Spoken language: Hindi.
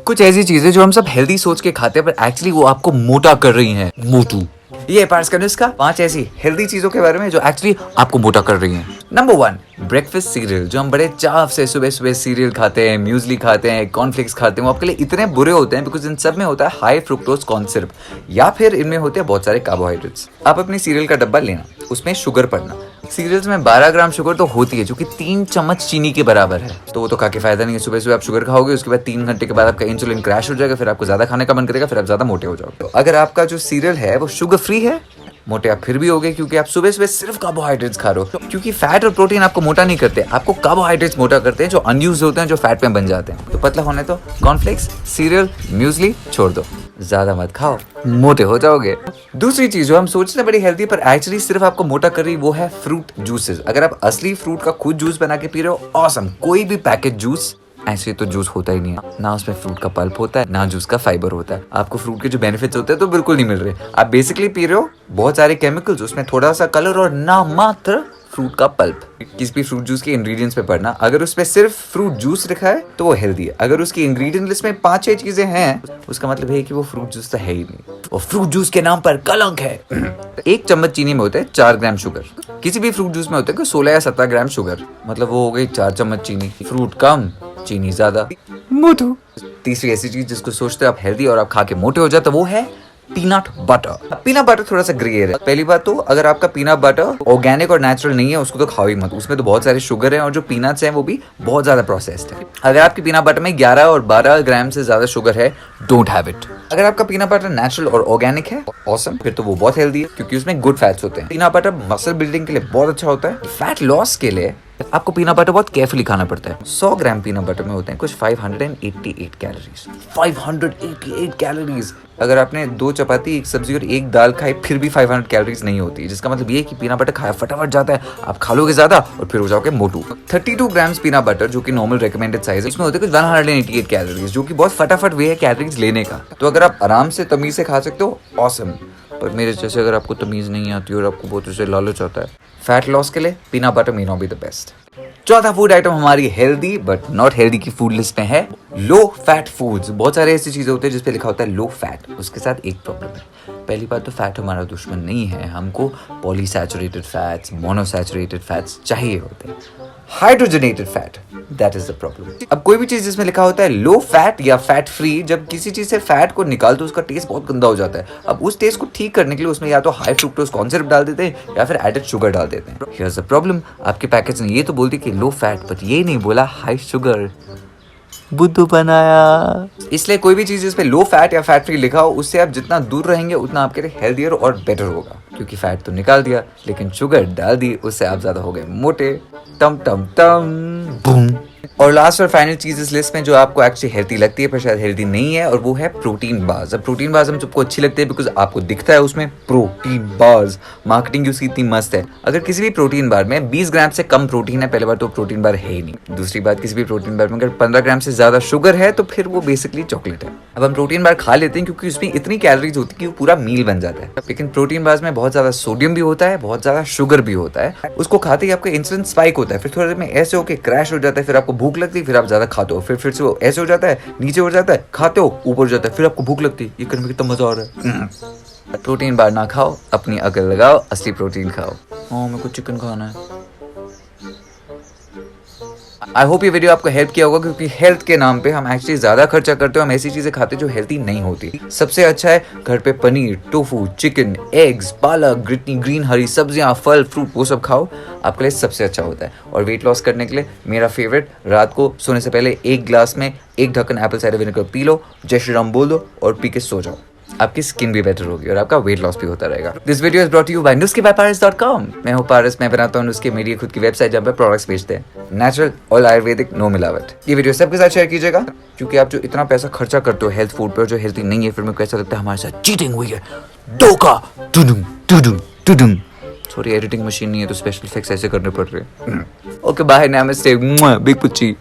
कुछ ऐसी चीजें जो हम सब हेल्दी सोच के खाते हैं पर एक्चुअली वो आपको मोटा कर रही हैं। मोटू। ये पार्स का नुस्खा 5 ऐसी हेल्दी चीजों के बारे में जो एक्चुअली आपको मोटा कर रही हैं। Number 1, breakfast cereal. जो हम बड़े चाव से सुबह सुबह सीरियल खाते हैं, म्यूजली खाते हैं, कॉर्नफ्लेक्स खाते हैं, वो आपके लिए इतने बुरे होते हैं बिकॉज इन सब में होता है हाई फ्रुक्टोज कॉर्न सिरप या फिर इनमें होते हैं बहुत सारे कार्बोहाइड्रेट्स। आप अपने सीरियल का डब्बा लेना, उसमें शुगर पड़ना। सीरियल्स में 12 ग्राम शुगर तो होती है जो कि 3 चम्मच चीनी के बराबर है, तो वो तो खा के फायदा नहीं है। सुबह सुबह आप शुगर खाओगे, उसके बाद 3 घंटे के बाद आपका इंसुलिन क्रैश हो जाएगा, फिर आपको ज्यादा खाने का मन करेगा, फिर आप ज्यादा मोटे हो जाओगे। तो अगर आपका जो सीरियल है वो शुगर फ्री है, मोटे आप फिर भी होगे क्योंकि आप सुबह सुबह सिर्फ कार्बोहाइड्रेट्स खा रहे हो। क्योंकि फैट और प्रोटीन आपको मोटा नहीं करते, आपको कार्बोहाइड्रेट्स मोटा करते हैं जो अनयूज होते हैं, जो फैट में बन जाते हैं। तो पतला होने तो कॉर्नफ्लेक्स, सीरियल, म्यूजली छोड़ दो, ज्यादा मत खाओ, मोटे हो जाओगे। दूसरी चीज जो हम सोचते हैं बड़ी हेल्दी पर एक्चुअली सिर्फ आपको मोटा कर रही, वो है फ्रूट जूसेस। अगर आप असली फ्रूट का खुद जूस बना के पी रहे हो, ऑसम। कोई भी पैकेट जूस ऐसे तो जूस होता ही नहीं है, ना उसमें फ्रूट का पल्प होता है, ना जूस का फाइबर होता है। आपको फ्रूट के जो बेनिफिट्स होते हैं तो बिल्कुल नहीं मिल रहे। आप बेसिकली पी रहे हो बहुत सारे केमिकल्स, उसमें थोड़ा सा कलर और ना मात्र फ्रूट का पल्प। किसी भी फ्रूट जूस के इंग्रेडिएंट्स पे पढ़ना, अगर उसमें सिर्फ फ्रूट जूस लिखा है तो वो हेल्दी है। अगर उसकी इंग्रेडिएंट लिस्ट में 5-6 चीजें हैं, उसका मतलब है कि वो फ्रूट जूस तो है ही नहीं, वो फ्रूट जूस के नाम पर कलंक है। 1 चम्मच चीनी में होते हैं 4 ग्राम शुगर। किसी भी फ्रूट जूस में होते हैं 16 या 17 ग्राम शुगर, मतलब वो हो गई 4 चम्मच चीनी। फ्रूट कम, चीनी ज्यादा, मोटू। तीसरी ऐसी चीज जिसको सोचते हो आप हेल्दी और आप खा के मोटे हो जाते, वो है पीनट बटर। पीनट बटर थोड़ा सा ग्रे है। पहली बात तो अगर आपका पीनट बटर ऑर्गेनिक और नेचुरल नहीं है, उसको तो खाओ ही मत। उसमें तो बहुत सारे शुगर है और जो पीनट्स हैं वो भी बहुत ज्यादा प्रोसेस्ड है। अगर आपके पीनट बटर में 11 और 12 ग्राम से ज्यादा शुगर है, डोंट हैव इट। अगर आपका पीनट बटर नेचुरल और ऑर्गेनिक है, ऑसम, फिर तो वो बहुत हेल्दी है क्योंकि उसमें गुड फैट्स होते हैं। पीनट बटर मसल बिल्डिंग के लिए बहुत अच्छा होता है। फैट लॉस के लिए आपको पीनट बटर बहुत केयरफुली खाना पड़ता है। 100 ग्राम पीनट बटर में होते हैं कुछ 588 कैलोरीज। 588 कैलोरीज। अगर आपने 2 चपाती, 1 सब्जी और 1 दाल खाई फिर भी 500 कैलोरीज नहीं होती, जिसका मतलब ये है कि पीनट बटर खाया फटाफट जाता है, आप खा लोगे ज्यादा और फिर हो जाओगे मोटू। 32 ग्राम्स पीनट बटर जो कि नॉर्मल रिकमेंडेड साइज है, इसमें होते हैं कुछ 188 कैलोरीज, जो कि बहुत फटाफट वे है कैलोरीज लेने का। तो अगर आप आराम से तमीज से खा सकते हो, ऑसम। पर मेरे जैसे अगर आपको तमीज नहीं आती और आपको बहुत उसे लालच आता है फैट लॉस के लिए, peanut butter may not be the best. चौथा फूड आइटम हमारी हेल्दी बट नॉट हेल्दी की फूड लिस्ट में है लो फैट फूड्स। बहुत सारे ऐसी चीजें होती है जिसपे लिखा होता है लो फैट। उसके साथ एक प्रॉब्लम है। पहली बात तो फैट हमारा दुश्मन नहीं है, हमको पॉलीसैचुरेटेड फैट्स, मोनोसैचुरेटेड फैट्स चाहिए होते हैं। Hydrogenated fat, that is the problem. अब कोई भी चीज जिसमें लिखा होता है लो फैट या फैट फ्री, जब किसी चीज से फैट को निकाल तो उसका टेस्ट बहुत गंदा हो जाता है। अब उस टेस्ट को ठीक करने के लिए उसमें या तो हाई फ्रुक्टोज कॉर्न सिरप डाल देते हैं या फिर एडेड शुगर डाल देते हैं। हियर्स द प्रॉब्लम, आपके पैकेज ने ये तो बोलती कि लो फैट, बट ये नहीं बोला हाई शुगर। बुद्धू बनाया। इसलिए कोई भी चीज जिसपे लो फैट या फैट फ्री लिखा हो, उससे आप जितना दूर रहेंगे उतना आपके लिए हेल्दियर और बेटर होगा। क्योंकि फैट तो निकाल दिया लेकिन शुगर डाल दी, उससे आप ज्यादा हो गए मोटे। टम टम टम बूम। और लास्ट और फाइनल चीज इस लिस्ट में जो आपको एक्चुअली हेल्दी लगती है पर शायद हेल्दी नहीं है, और वो है प्रोटीन बार्स। अब प्रोटीन बार्स हम सबको अच्छी लगती है बिकॉज आपको दिखता है उसमें प्रोटीन बार्स, मार्केटिंग उसकी इतनी मस्त है। अगर किसी भी प्रोटीन बार में 20 ग्राम से कम प्रोटीन है, पहली बार तो प्रोटीन बार है ही नहीं। दूसरी बात, किसी भी प्रोटीन बार में अगर 15 ग्राम से ज्यादा शुगर है तो फिर वो बेसिकली चॉकलेट है। अब हम प्रोटीन बार खा लेते हैं क्योंकि उसमें इतनी कैलोरीज होती है कि वो पूरा मील बन जाता है। लेकिन प्रोटीन बार्स में बहुत ज्यादा सोडियम भी होता है, बहुत ज्यादा शुगर भी होता है। उसको खाते ही आपका इंसुलिन स्पाइक होता है, फिर थोड़ी देर में ऐसे होकर क्रैश हो जाता है, फिर आपको भूख लगती है, फिर आप ज्यादा खाते हो, फिर से वो ऐसे हो जाता है, नीचे हो जाता है, खाते हो, ऊपर हो जाता है, फिर आपको भूख लगती है। ये करने में कितना मजा आ रहा है। प्रोटीन बार ना खाओ, अपनी अकल लगाओ, असली प्रोटीन खाओ। मेरे को चिकन खाना है। आई होप ये वीडियो आपको हेल्प किया होगा क्योंकि हेल्थ के नाम पे हम एक्चुअली ज्यादा खर्चा करते हो, हम ऐसी चीजें खाते जो हेल्थी नहीं होती। सबसे अच्छा है घर पे पनीर, टोफू, चिकन, एग्स, पालक, ग्रीन हरी सब्जियां, फल, फ्रूट, वो सब खाओ, आपके लिए सबसे अच्छा होता है। और वेट लॉस करने के लिए मेरा फेवरेट, रात को सोने से पहले 1 ग्लास में 1 ढक्कन Apple cider vinegar P low, जय श्री राम बोल दो और पी के सो जाओ। आपकी स्किन भी बेटर होगी और आपका वेट लॉस भी होता रहेगा। This video is brought you by nuskebbyparis.com। मैं हूँ पारस, मैं बनाता हूँ नुस्खे, मेरी खुद की वेबसाइट जहाँ पे प्रोडक्ट्स बेचते हैं, नेचुरल और आयुर्वेदिक, नो मिलावट। ये वीडियो सबके साथ शेयर कीजिएगा क्योंकि आप जो इतना पैसा खर्चा करते हो हेल्थ फूड पर जो हेल्थी नहीं है, फिर मेरे को ऐसा लगता है हमारे साथ चीटिंग हुई है। धोखा। सॉरी, एडिटिंग मशीन नहीं है तो स्पेशल इफेक्ट्स ऐसे करने पड़ रहे हैं। ओके बाय, नमस्ते, बिग पुच्ची।